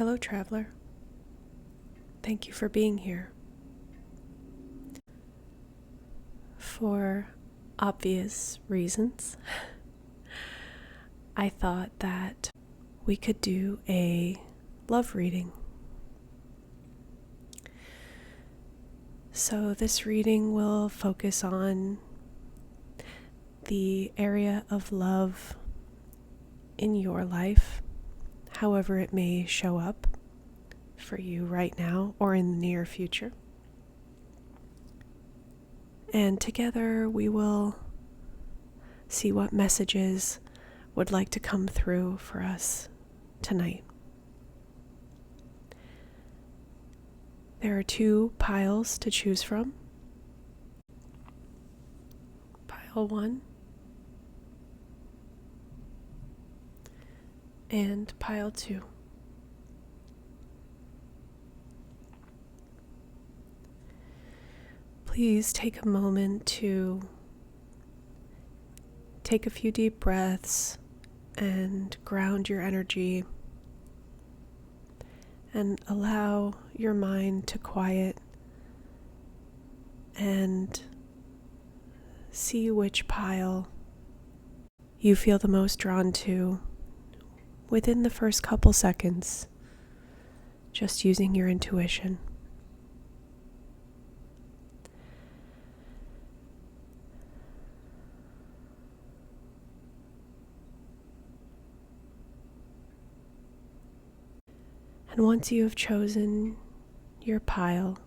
Hello, traveler. Thank you for being here. For obvious reasons, I thought that we could do a love reading. So this reading will focus on the area of love in your life, however it may show up for you right now or in the near future. And together we will see what messages would like to come through for us tonight. There are 2 piles to choose from. Pile 1 and pile 2. Please take a moment to take a few deep breaths and ground your energy and allow your mind to quiet and see which pile you feel the most drawn to within the first couple seconds, just using your intuition. And once you have chosen your pile,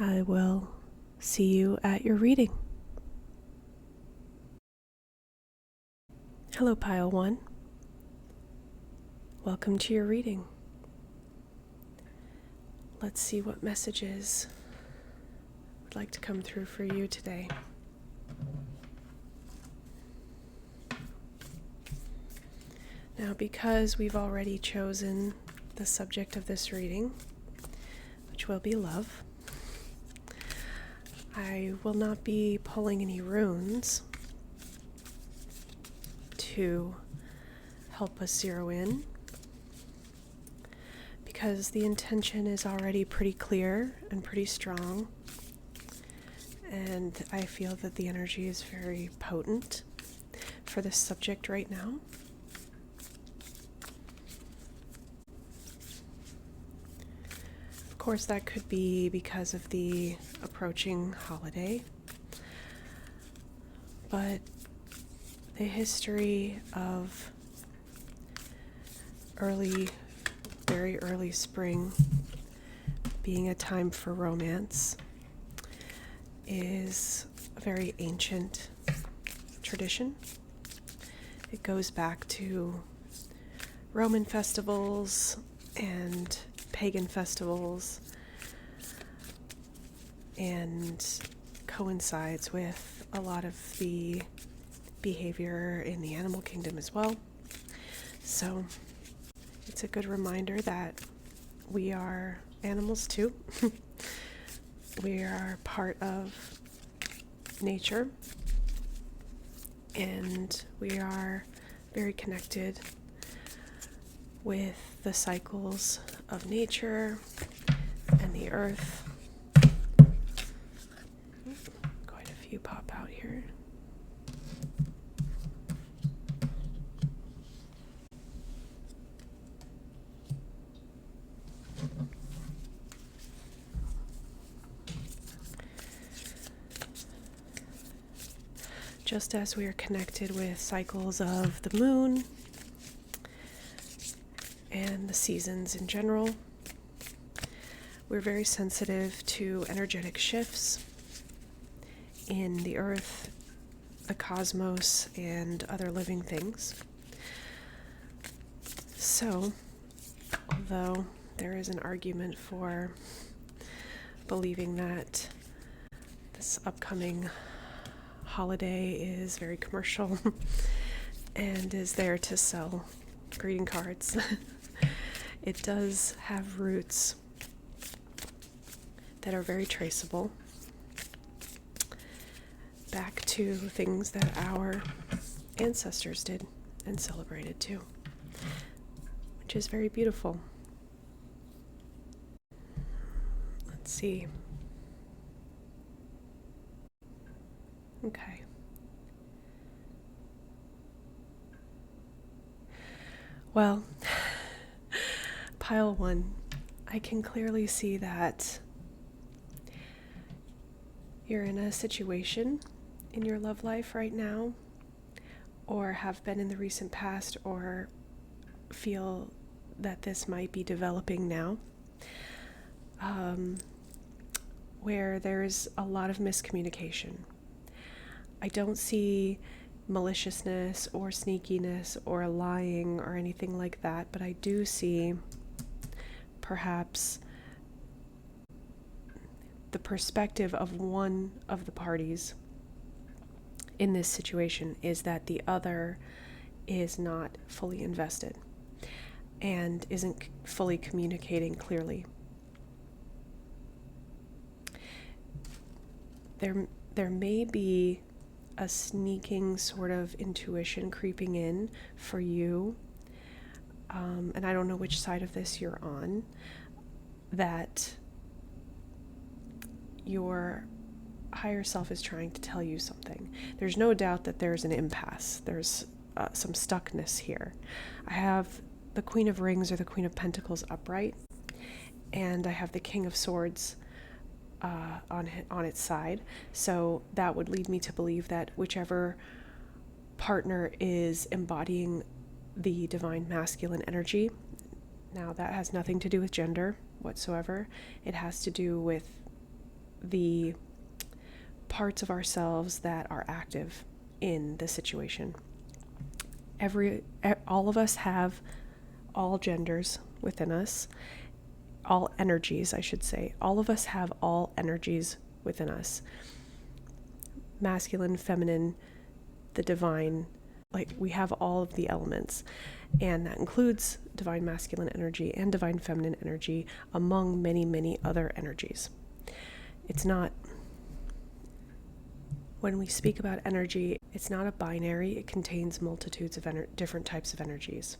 I will see you at your reading. Hello, pile 1. Welcome to your reading. Let's see what messages would like to come through for you today. Now, because we've already chosen the subject of this reading, which will be love, I will not be pulling any runes to help us zero in, because the intention is already pretty clear and pretty strong, and I feel that the energy is very potent for this subject right now. Of course, that could be because of the approaching holiday, but the history of very early spring being a time for romance is a very ancient tradition. It goes back to Roman festivals and pagan festivals, and coincides with a lot of the behavior in the animal kingdom as well. So it's a good reminder that we are animals too. We are part of nature, and we are very connected with the cycles of nature and the earth. Quite a few pop out here. Just as we are connected with cycles of the moon and the seasons in general, we're very sensitive to energetic shifts in the earth, the cosmos, and other living things. So, although there is an argument for believing that this upcoming holiday is very commercial and is there to sell greeting cards, it does have roots that are very traceable back to things that our ancestors did and celebrated too. which is very beautiful. Let's see. Okay. Well, pile 1, I can clearly see that you're in a situation in your love life right now, or have been in the recent past, or feel that this might be developing now, where there's a lot of miscommunication. I don't see maliciousness or sneakiness or lying or anything like that, but I do see perhaps the perspective of one of the parties in this situation is that the other is not fully invested and isn't fully communicating clearly. There may be a sneaking sort of intuition creeping in for you, and I don't know which side of this you're on, that your higher self is trying to tell you something. There's no doubt that there's an impasse. There's some stuckness here. I have the Queen of Rings or the Queen of Pentacles upright, and I have the King of Swords on its side. So that would lead me to believe that whichever partner is embodying the divine masculine energy, now that has nothing to do with gender whatsoever. It has to do with the parts of ourselves that are active in the situation. All of us have all genders within us, all energies, I should say. All of us have all energies within us. Masculine, feminine, the divine, like we have all of the elements. And that includes divine masculine energy and divine feminine energy, among many, many other energies. It's not, when we speak about energy, it's not a binary. It contains multitudes of different types of energies.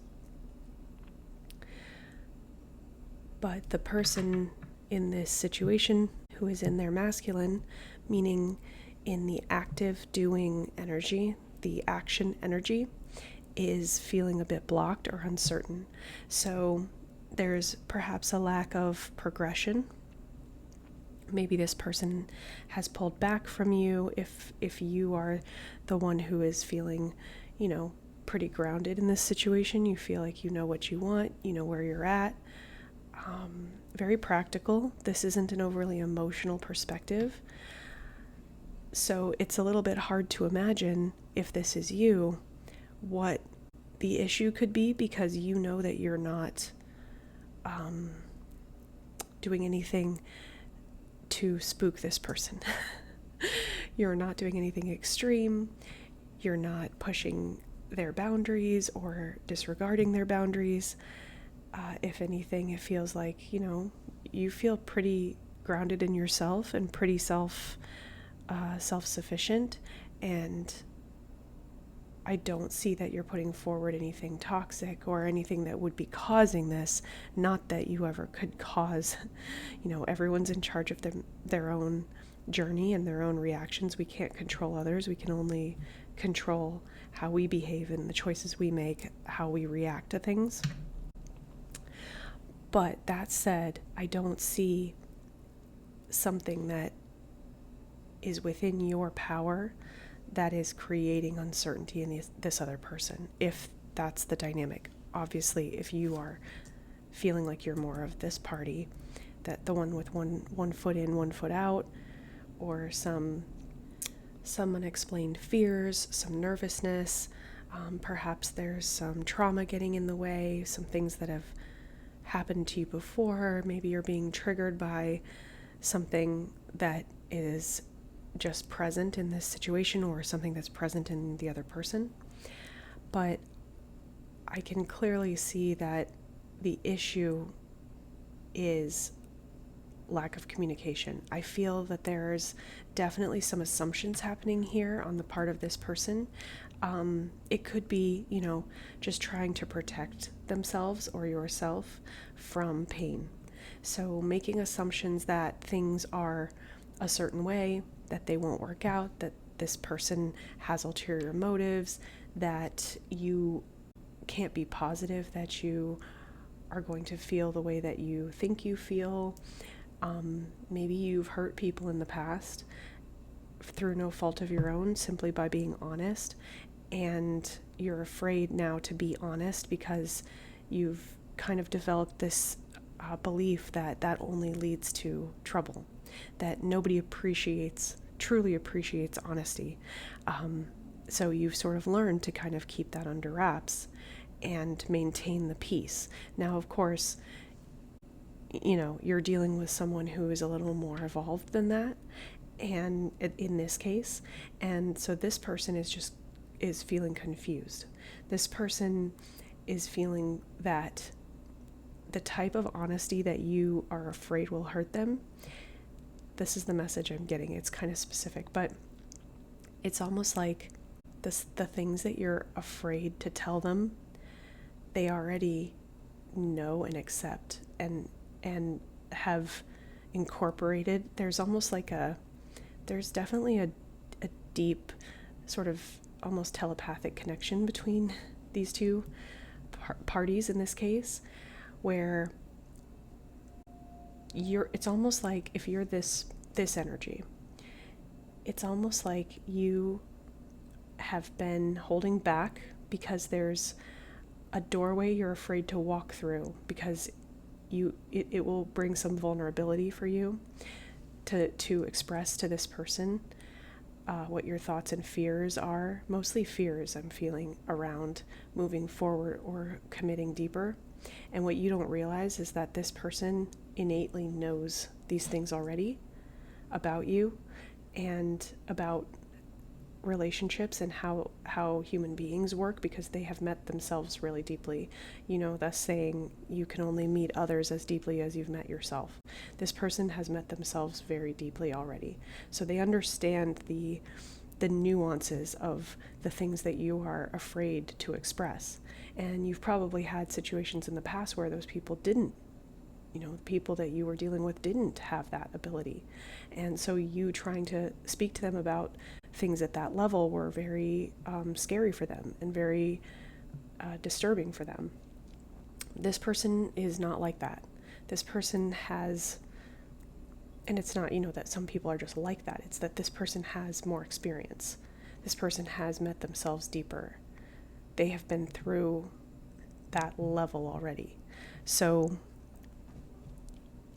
But the person in this situation who is in their masculine, meaning in the active doing energy, the action energy, is feeling a bit blocked or uncertain. So there's perhaps a lack of progression. Maybe this person has pulled back from you if you are the one who is feeling, pretty grounded in this situation. You feel like you know what you want, you know where you're at. Very practical. This isn't an overly emotional perspective. So it's a little bit hard to imagine, if this is you, what the issue could be, because you know that you're not doing anything to spook this person. You're not doing anything extreme. You're not pushing their boundaries or disregarding their boundaries. If anything, it feels like, you feel pretty grounded in yourself and pretty self-sufficient. And I don't see that you're putting forward anything toxic or anything that would be causing this. Not that you ever could cause, everyone's in charge of their own journey and their own reactions. We can't control others. We can only control how we behave and the choices we make, how we react to things. But that said, I don't see something that is within your power that is creating uncertainty in this other person, if that's the dynamic. Obviously, if you are feeling like you're more of this party, that the one with one foot in, one foot out, or some unexplained fears, some nervousness, perhaps there's some trauma getting in the way, some things that have happened to you before. Maybe you're being triggered by something that is just present in this situation, or something that's present in the other person. But I can clearly see that the issue is lack of communication. I feel that there's definitely some assumptions happening here on the part of this person. It could be, just trying to protect themselves or yourself from pain. So making assumptions that things are a certain way, that they won't work out, that this person has ulterior motives, that you can't be positive, that you are going to feel the way that you think you feel. Maybe you've hurt people in the past through no fault of your own, simply by being honest, and you're afraid now to be honest because you've kind of developed this belief that that only leads to trouble, that nobody truly appreciates honesty. So you've sort of learned to kind of keep that under wraps and maintain the peace. Now, of course, you're dealing with someone who is a little more evolved than that, and in this case, and so this person is feeling confused. This person is feeling that the type of honesty that you are afraid will hurt them. This is the message I'm getting. It's kind of specific, but it's almost like the things that you're afraid to tell them, they already know and accept and have incorporated. There's almost like there's definitely a deep sort of almost telepathic connection between these two parties in this case, where it's almost like if you're this energy, it's almost like you have been holding back because there's a doorway you're afraid to walk through, because it will bring some vulnerability for you to express to this person what your thoughts and fears are. Mostly fears I'm feeling around moving forward or committing deeper. And what you don't realize is that this person innately knows these things already about you and about relationships and how human beings work, because they have met themselves really deeply. Thus saying you can only meet others as deeply as you've met yourself. This person has met themselves very deeply already. So they understand the nuances of the things that you are afraid to express. And you've probably had situations in the past where those people didn't. The people that you were dealing with didn't have that ability. And so you trying to speak to them about things at that level were very scary for them and very disturbing for them. This person is not like that. This person has, and it's not, that some people are just like that. It's that this person has more experience. This person has met themselves deeper. They have been through that level already. So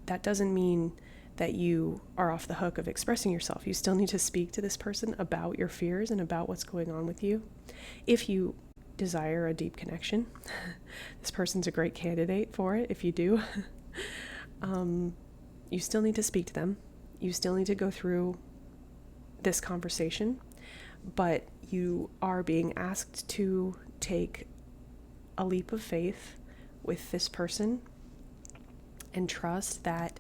that doesn't mean that you are off the hook of expressing yourself. You still need to speak to this person about your fears and about what's going on with you. If you desire a deep connection, this person's a great candidate for it. If you do, you still need to speak to them. You still need to go through this conversation, but you are being asked to take a leap of faith with this person and trust that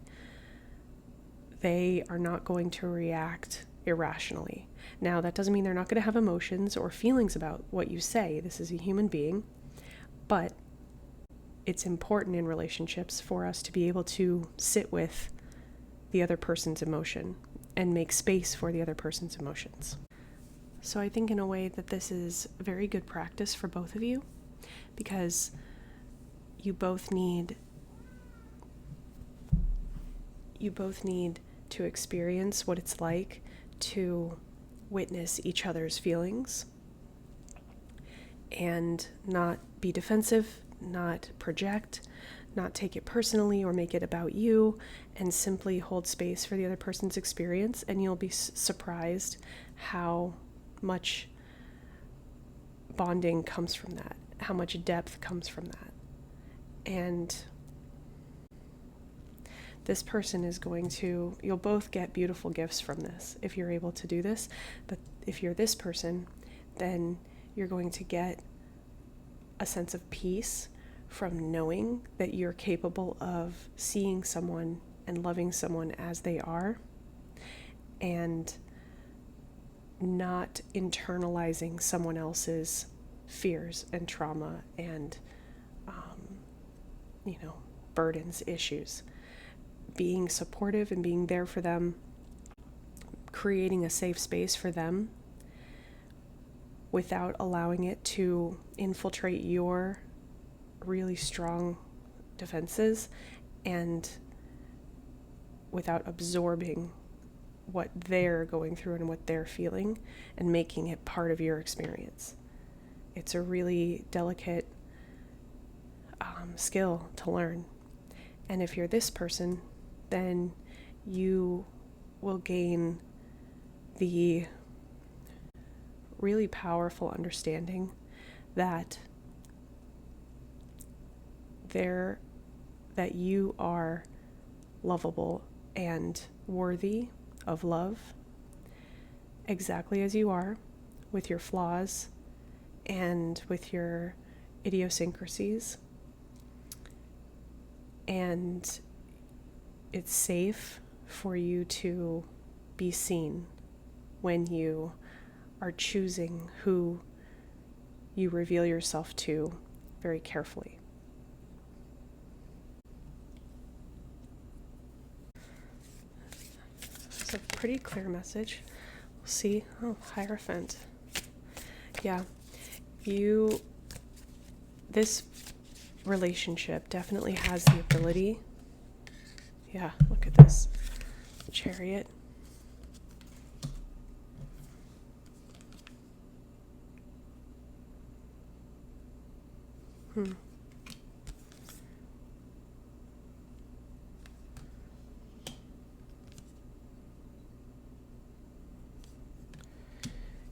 they are not going to react irrationally. Now, that doesn't mean they're not going to have emotions or feelings about what you say. This is a human being, but it's important in relationships for us to be able to sit with the other person's emotion and make space for the other person's emotions. So I think in a way that this is very good practice for both of you, because you both need to experience what it's like to witness each other's feelings and not be defensive, not project, not take it personally or make it about you, and simply hold space for the other person's experience. And you'll be surprised how much bonding comes from that, how much depth comes from that. And this person is you'll both get beautiful gifts from this if you're able to do this. But if you're this person, then you're going to get a sense of peace from knowing that you're capable of seeing someone and loving someone as they are, and not internalizing someone else's fears and trauma and, burdens, issues. Being supportive and being there for them, creating a safe space for them without allowing it to infiltrate your really strong defenses, and without absorbing what they're going through and what they're feeling and making it part of your experience. It's a really delicate skill to learn. And if you're this person, then you will gain the really powerful understanding that you are lovable and worthy of love exactly as you are, with your flaws and with your idiosyncrasies. And it's safe for you to be seen when you are choosing who you reveal yourself to very carefully. It's a pretty clear message. We'll see. Oh, Hierophant. Yeah. This relationship definitely has the ability. Yeah, look at this. Chariot.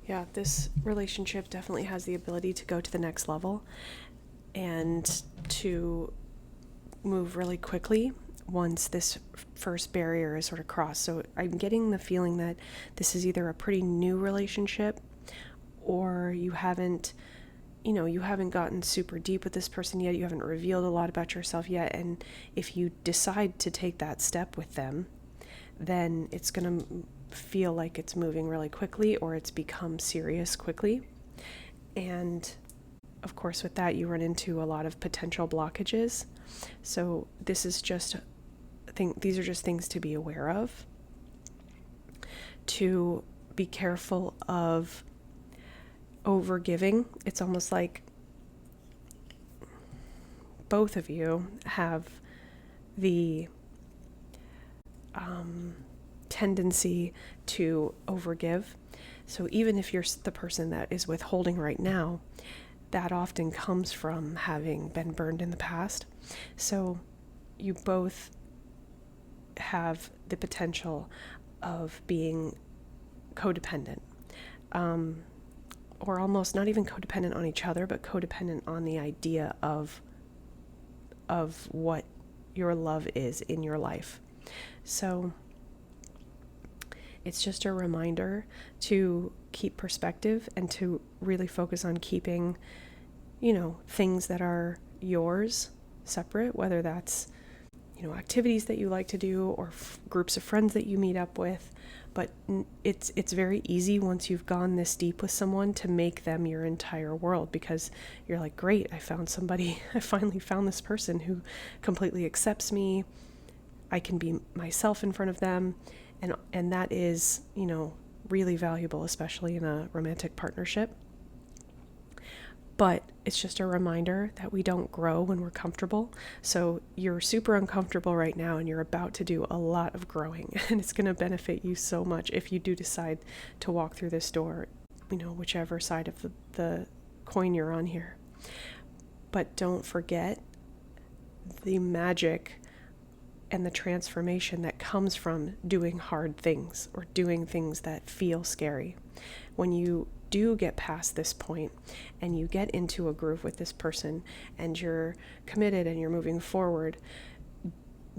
Yeah, this relationship definitely has the ability to go to the next level and to move really quickly once this first barrier is sort of crossed. So I'm getting the feeling that this is either a pretty new relationship, or you haven't gotten super deep with this person yet. You haven't revealed a lot about yourself yet. And if you decide to take that step with them, then it's going to feel like it's moving really quickly, or it's become serious quickly. And of course, with that, you run into a lot of potential blockages. So these are just things to be aware of. To be careful of overgiving. It's almost like both of you have the tendency to overgive. So even if you're the person that is withholding right now, that often comes from having been burned in the past. So you both have the potential of being codependent, or almost not even codependent on each other, but codependent on the idea of what your love is in your life. So it's just a reminder to keep perspective and to really focus on keeping, things that are yours separate, whether that's, activities that you like to do, or groups of friends that you meet up with. But it's very easy once you've gone this deep with someone to make them your entire world, because you're like, great, I finally found this person who completely accepts me. I can be myself in front of them. And that is, really valuable, especially in a romantic partnership. But it's just a reminder that we don't grow when we're comfortable. So you're super uncomfortable right now, and you're about to do a lot of growing, and it's going to benefit you so much if you do decide to walk through this door, whichever side of the coin you're on here. But don't forget the magic and the transformation that comes from doing hard things, or doing things that feel scary. When you do get past this point and you get into a groove with this person and you're committed and you're moving forward,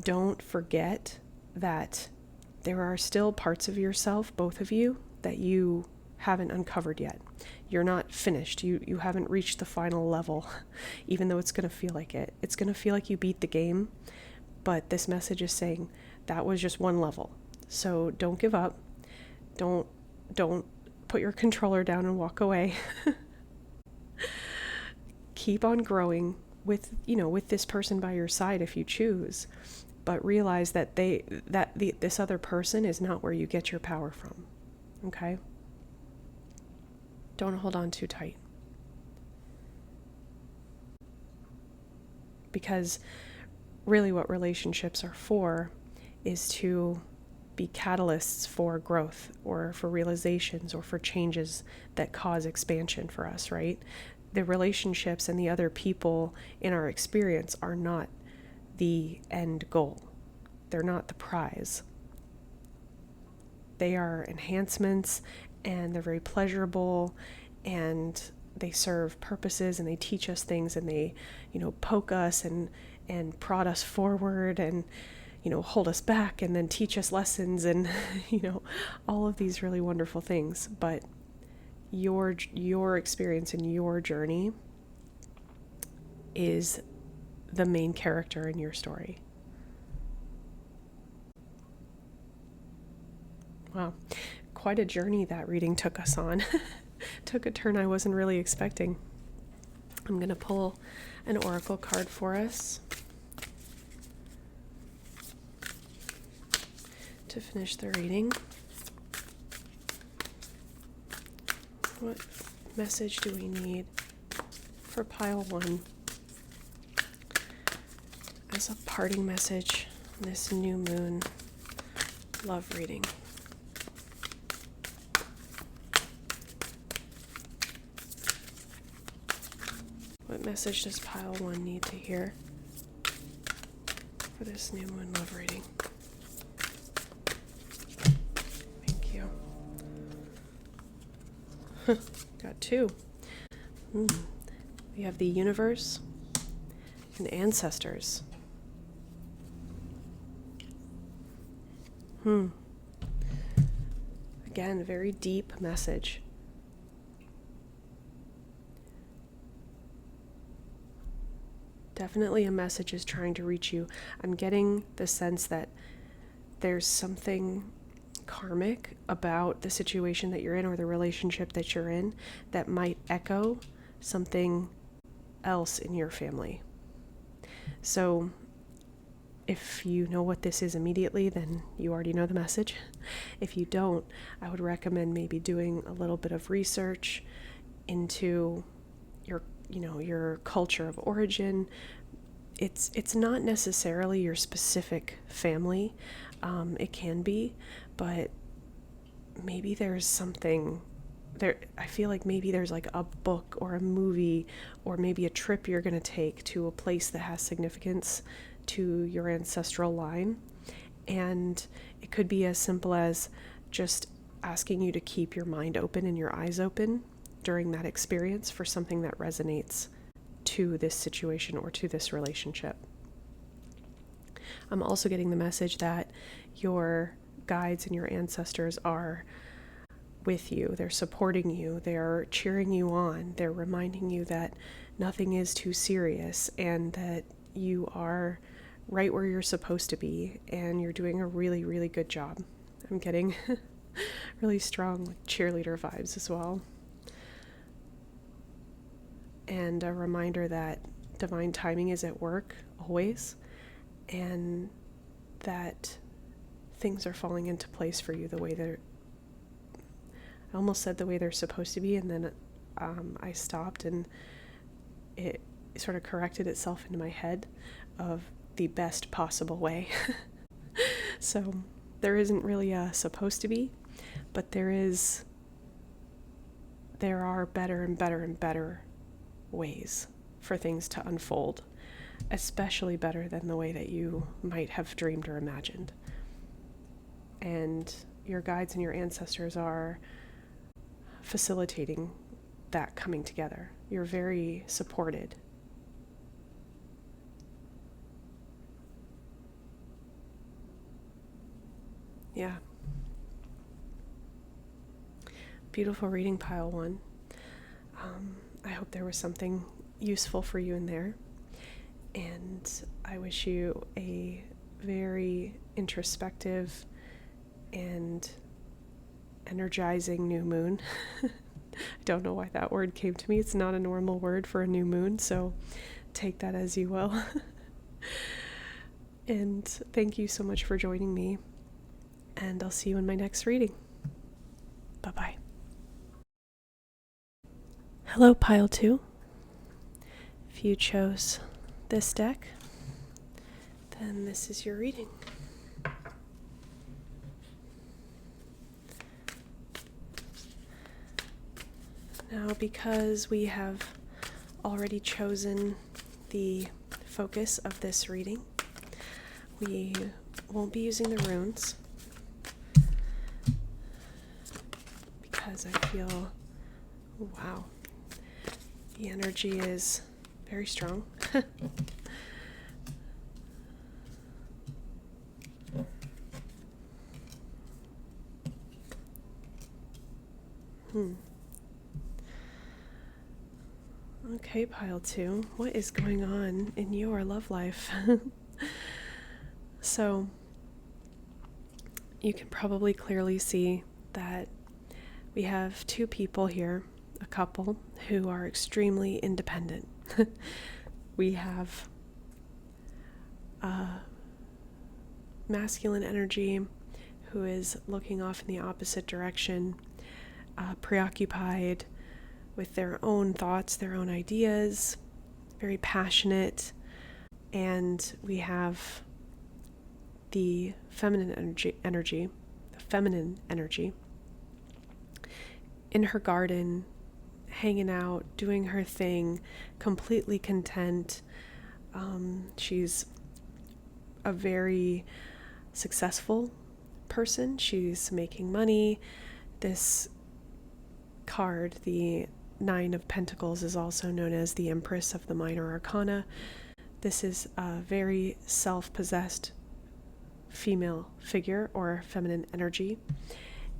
don't forget that there are still parts of yourself, both of you, that you haven't uncovered yet. You're not finished. You haven't reached the final level, even though it's going to feel like it. It's going to feel like you beat the game. But this message is saying that was just one level. So don't give up. Don't put your controller down and walk away. Keep on growing with this person by your side if you choose, but realize that this other person is not where you get your power from. Okay? Don't hold on too tight. Because really what relationships are for is to be catalysts for growth or for realizations or for changes that cause expansion for us, right? The relationships and the other people in our experience are not the end goal. They're not the prize. They are enhancements, and they're very pleasurable, and they serve purposes, and they teach us things, and they, poke us and prod us forward, and hold us back, and then teach us lessons, and all of these really wonderful things. But your experience and your journey is the main character in your story. Wow, quite a journey that reading took us on. Took a turn I wasn't really expecting. I'm going to pull an oracle card for us to finish the reading. What message do we need for pile 1 as a parting message on this new moon love reading? What message does pile 1 need to hear for this new moon love reading? Thank you. Got 2. We have the universe and ancestors. Again, a very deep message. Definitely a message is trying to reach you. I'm getting the sense that there's something karmic about the situation that you're in or the relationship that you're in that might echo something else in your family. So if you know what this is immediately, then you already know the message. If you don't, I would recommend maybe doing a little bit of research into your culture of origin. It's not necessarily your specific family. It can be, but maybe there's something there. I feel like maybe there's like a book or a movie or maybe a trip you're going to take to a place that has significance to your ancestral line. And it could be as simple as just asking you to keep your mind open and your eyes open during that experience for something that resonates to this situation or to this relationship. I'm also getting the message that your guides and your ancestors are with you. They're supporting you. They're cheering you on. They're reminding you that nothing is too serious and that you are right where you're supposed to be and you're doing a really, really good job. I'm getting really strong cheerleader vibes as well. And a reminder that divine timing is at work always, and that things are falling into place for you the way I almost said the way they're supposed to be, and then I stopped and it sort of corrected itself into my head of the best possible way. So there isn't really a supposed to be, but there are better and better and better ways for things to unfold, especially better than the way that you might have dreamed or imagined. And your guides and your ancestors are facilitating that coming together. You're very supported. Yeah. Beautiful reading, pile 1. I hope there was something useful for you in there. And I wish you a very introspective and energizing new moon. I don't know why that word came to me. It's not a normal word for a new moon, so take that as you will. And thank you so much for joining me, and I'll see you in my next reading. Bye-bye. Hello, Pile 2. If you chose this deck, then this is your reading. Now, because we have already chosen the focus of this reading, we won't be using the runes because I feel, wow, the energy is very strong. Okay, Pile 2, what is going on in your love life? So, you can probably clearly see that we have two people here, a couple, who are extremely independent. We have masculine energy who is looking off in the opposite direction, preoccupied with their own thoughts, their own ideas, very passionate. And we have the feminine energy in her garden, hanging out, doing her thing, completely content. She's a very successful person. She's making money. This card, the Nine of Pentacles, is also known as the Empress of the Minor Arcana. This is a very self-possessed female figure or feminine energy,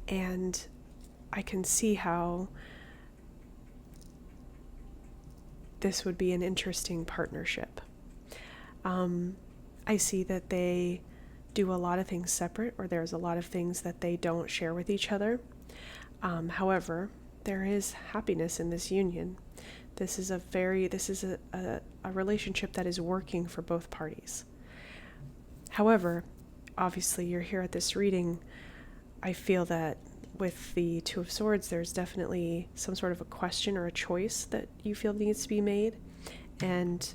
and I can see how this would be an interesting partnership. I see that they do a lot of things separate, or there's a lot of things that they don't share with each other. However, there is happiness in this union. This is a relationship that is working for both parties. However, obviously you're here at this reading. I feel that with the Two of Swords, there's definitely some sort of a question or a choice that you feel needs to be made. And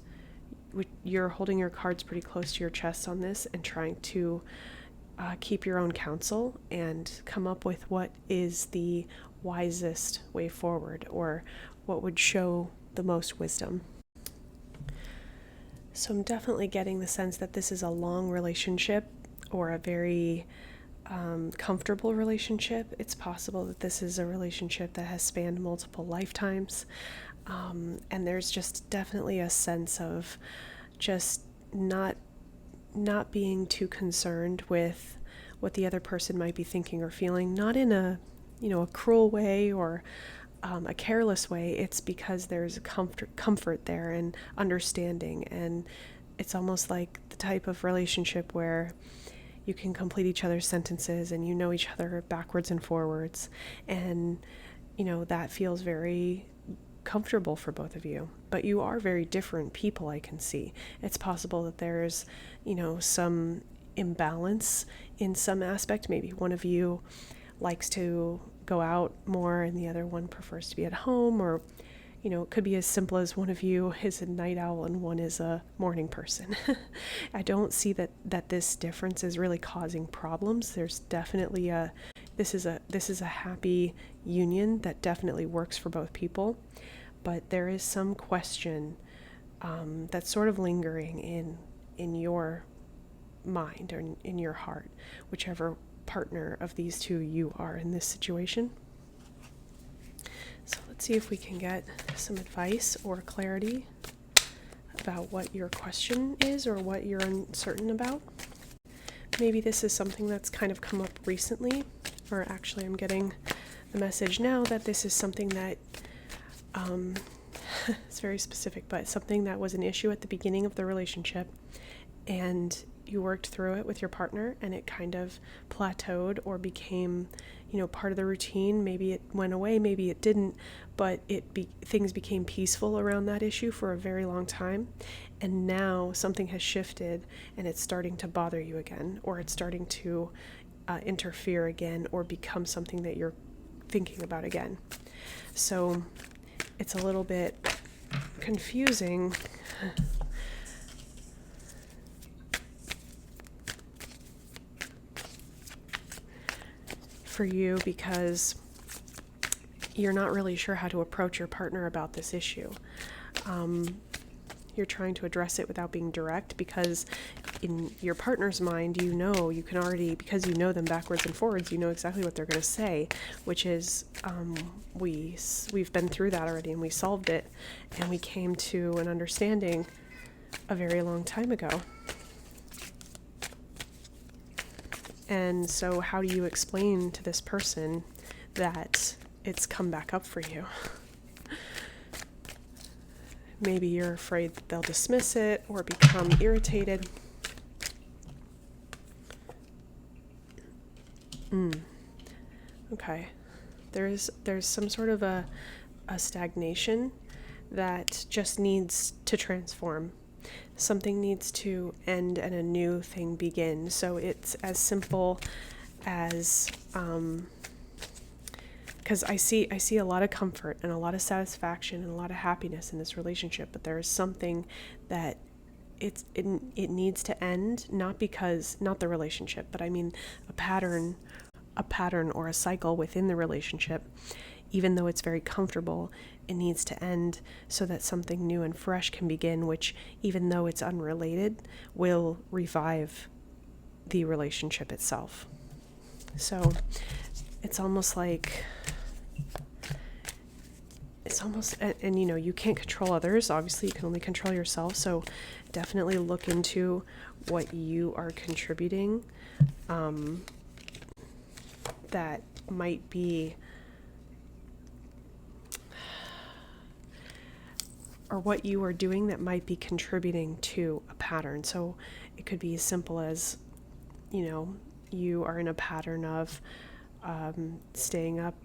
you're holding your cards pretty close to your chest on this and trying to keep your own counsel and come up with what is the wisest way forward, or what would show the most wisdom. So I'm definitely getting the sense that this is a long relationship, or a very comfortable relationship. It's possible that this is a relationship that has spanned multiple lifetimes, and there's just definitely a sense of just not being too concerned with what the other person might be thinking or feeling, not in a cruel way or a careless way. It's because there's comfort there and understanding, and it's almost like the type of relationship where you can complete each other's sentences and you know each other backwards and forwards, and that feels very comfortable for both of you. But you are very different people, I can see. It's possible that there's some imbalance in some aspect. Maybe one of you likes to go out more and the other one prefers to be at home, or it could be as simple as one of you is a night owl and one is a morning person. I don't see that this difference is really causing problems. There's definitely this is a happy union that definitely works for both people, but there is some question that's sort of lingering in your mind or in your heart, whichever partner of these two you are in this situation. So let's see if we can get some advice or clarity about what your question is or what you're uncertain about. Maybe this is something that's kind of come up recently, or actually I'm getting the message now that this is something that it's very specific, but something that was an issue at the beginning of the relationship, and you worked through it with your partner and it kind of plateaued or became, part of the routine. Maybe it went away, maybe it didn't, but things became peaceful around that issue for a very long time. And now something has shifted and it's starting to bother you again, or it's starting to interfere again, or become something that you're thinking about again. So it's a little bit confusing for you because you're not really sure how to approach your partner about this issue. You're trying to address it without being direct, because in your partner's mind, you can already, because you know them backwards and forwards, you know exactly what they're going to say, which is, we've been through that already and we solved it and we came to an understanding a very long time ago. And so how do you explain to this person that it's come back up for you? Maybe you're afraid that they'll dismiss it or become irritated. Okay. There's some sort of a stagnation that just needs to transform. Something needs to end and a new thing begin. So it's as simple as, because I see a lot of comfort and a lot of satisfaction and a lot of happiness in this relationship, but there is something that it needs to end, not the relationship, but I mean a pattern or a cycle within the relationship. Even though it's very comfortable, it needs to end so that something new and fresh can begin, which, even though it's unrelated, will revive the relationship itself. So it's almost, and you can't control others. Obviously, you can only control yourself. So definitely look into what you are contributing that might be, or what you are doing that might be contributing to a pattern. So it could be as simple as, you are in a pattern of staying up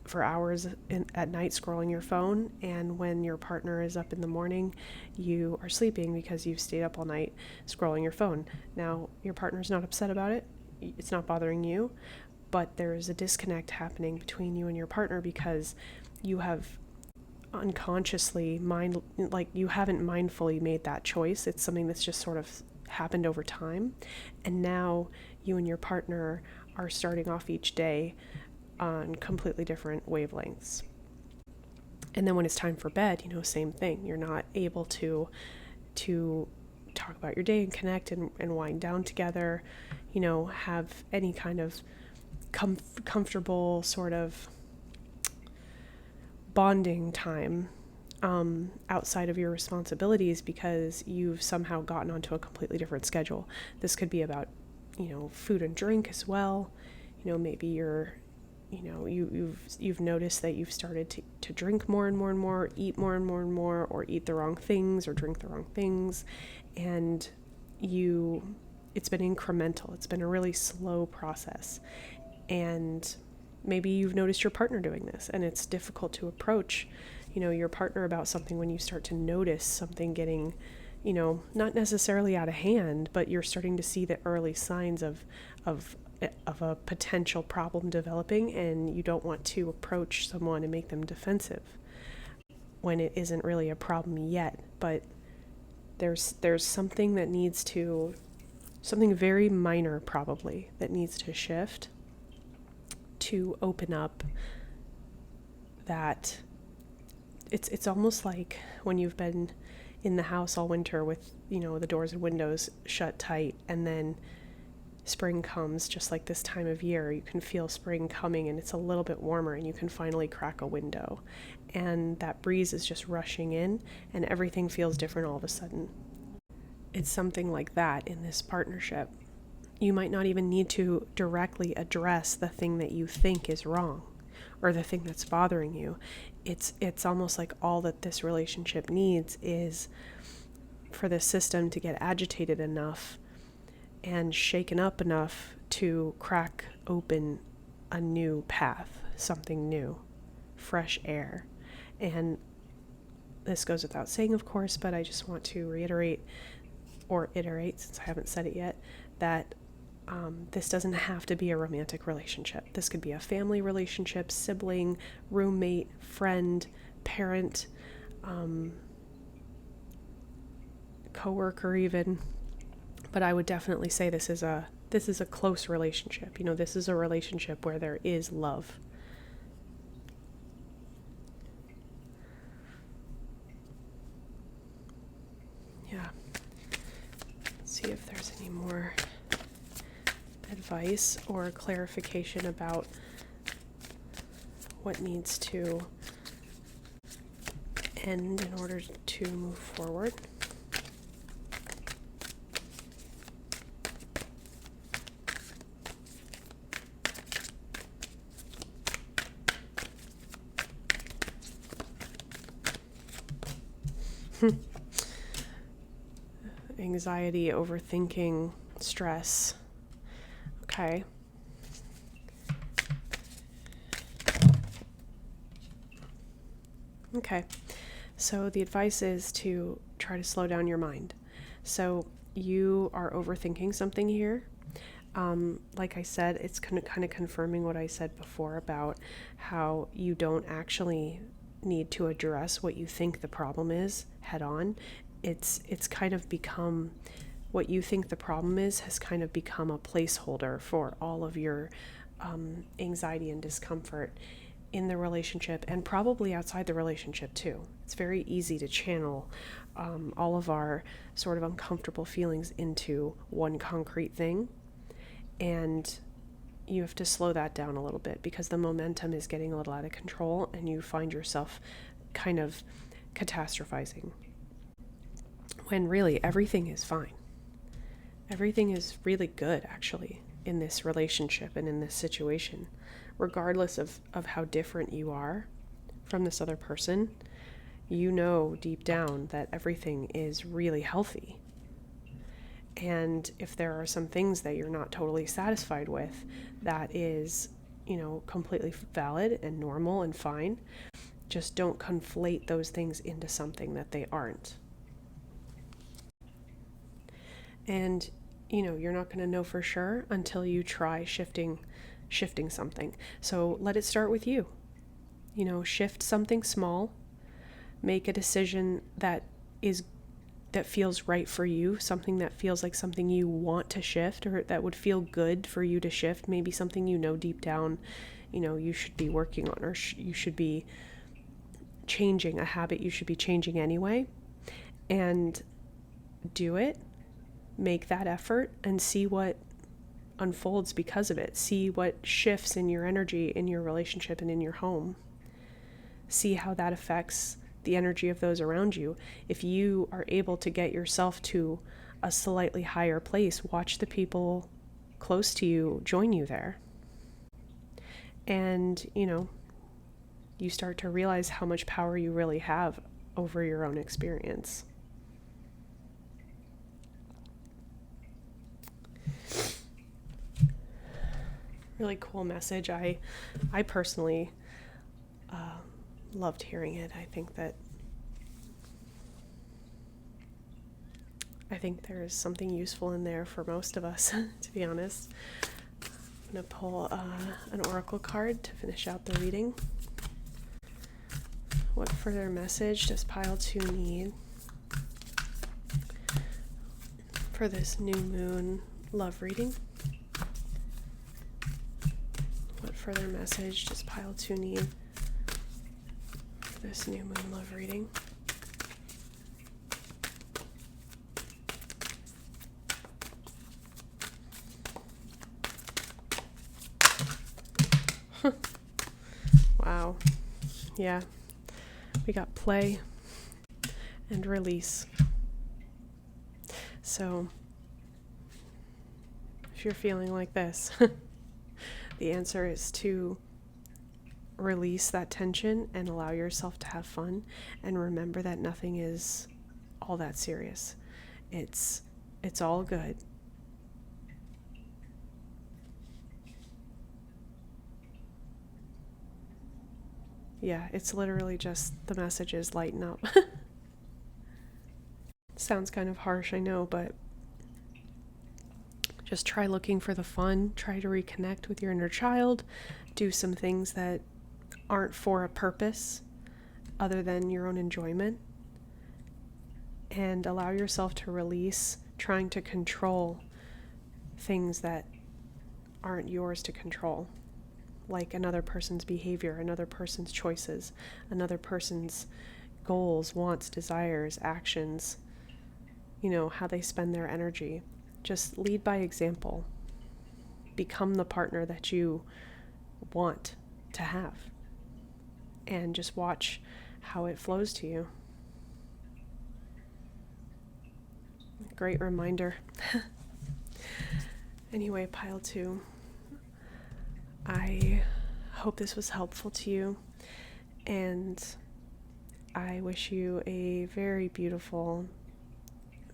for hours at night scrolling your phone, and when your partner is up in the morning, you are sleeping because you've stayed up all night scrolling your phone. Now, your partner's not upset about it. It's not bothering you, but there is a disconnect happening between you and your partner because you have unconsciously you haven't mindfully made that choice. It's something that's just sort of happened over time, and now you and your partner are starting off each day on completely different wavelengths. And then when it's time for bed, same thing. You're not able to talk about your day and connect and wind down together, have any kind of comfortable sort of bonding time outside of your responsibilities, because you've somehow gotten onto a completely different schedule. This could be about, food and drink as well. Maybe you've noticed that you've started to drink more and more and more, eat more and more and more, or eat the wrong things or drink the wrong things. And it's been incremental. It's been a really slow process. And maybe you've noticed your partner doing this, and it's difficult to approach, your partner about something when you start to notice something getting, not necessarily out of hand, but you're starting to see the early signs of a potential problem developing, and you don't want to approach someone and make them defensive when it isn't really a problem yet. But there's something that needs to, something very minor probably, that needs to shift to open up that. It's almost like when you've been in the house all winter with, the doors and windows shut tight, and then spring comes, just like this time of year. You can feel spring coming and it's a little bit warmer, and you can finally crack a window, and that breeze is just rushing in and everything feels different all of a sudden. It's something like that in this partnership. You might not even need to directly address the thing that you think is wrong or the thing that's bothering you. It's almost like all that this relationship needs is for the system to get agitated enough and shaken up enough to crack open a new path, something new, fresh air. And this goes without saying, of course, but I just want to reiterate or iterate, since I haven't said it yet, that this doesn't have to be a romantic relationship. This could be a family relationship, sibling, roommate, friend, parent, coworker even. But I would definitely say this is a close relationship. This is a relationship where there is love. Yeah. Let's see if there's any more advice or clarification about what needs to end in order to move forward. Anxiety, overthinking, stress. Okay. Okay. So the advice is to try to slow down your mind. So you are overthinking something here. Like I said, it's kind of confirming what I said before about how you don't actually need to address what you think the problem is head on. It's kind of become, what you think the problem is has kind of become a placeholder for all of your anxiety and discomfort in the relationship, and probably outside the relationship too. It's very easy to channel all of our sort of uncomfortable feelings into one concrete thing, and you have to slow that down a little bit because the momentum is getting a little out of control and you find yourself kind of catastrophizing when really everything is fine. Everything is really good, actually, in this relationship and in this situation, regardless of how different you are from this other person. You know deep down that everything is really healthy. And if there are some things that you're not totally satisfied with, that is, completely valid and normal and fine. Just don't conflate those things into something that they aren't. And, you're not going to know for sure until you try shifting something. So let it start with you. Shift something small, make a decision that feels right for you, something that feels like something you want to shift, or that would feel good for you to shift, maybe something deep down, you should be working on, or you should be changing, a habit you should be changing anyway, and do it. Make that effort and see what unfolds because of it. See what shifts in your energy, in your relationship, and in your home. See how that affects the energy of those around you. If you are able to get yourself to a slightly higher place, watch the people close to you join you there. And, you start to realize how much power you really have over your own experience. Really cool message. I personally loved hearing it. I think there's something useful in there for most of us, to be honest. I'm going to pull an oracle card to finish out the reading. What further message does pile 2 need for this new moon love reading? What further message does pile 2 need for this new moon love reading? Wow. Yeah. We got play and release. So, if you're feeling like this, the answer is to release that tension and allow yourself to have fun, and remember that nothing is all that serious. It's all good. Yeah, it's literally just the message is lighten up. Sounds kind of harsh, I know, but just try looking for the fun. Try to reconnect with your inner child. Do some things that aren't for a purpose other than your own enjoyment. And allow yourself to release trying to control things that aren't yours to control, like another person's behavior, another person's choices, another person's goals, wants, desires, actions, how they spend their energy. Just lead by example. Become the partner that you want to have. And just watch how it flows to you. Great reminder. Anyway, pile 2. I hope this was helpful to you, and I wish you a very beautiful,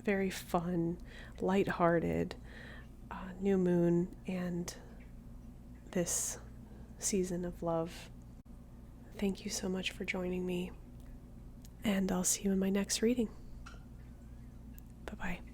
very fun, lighthearted new moon and this season of love. Thank you so much for joining me, and I'll see you in my next reading. Bye-bye.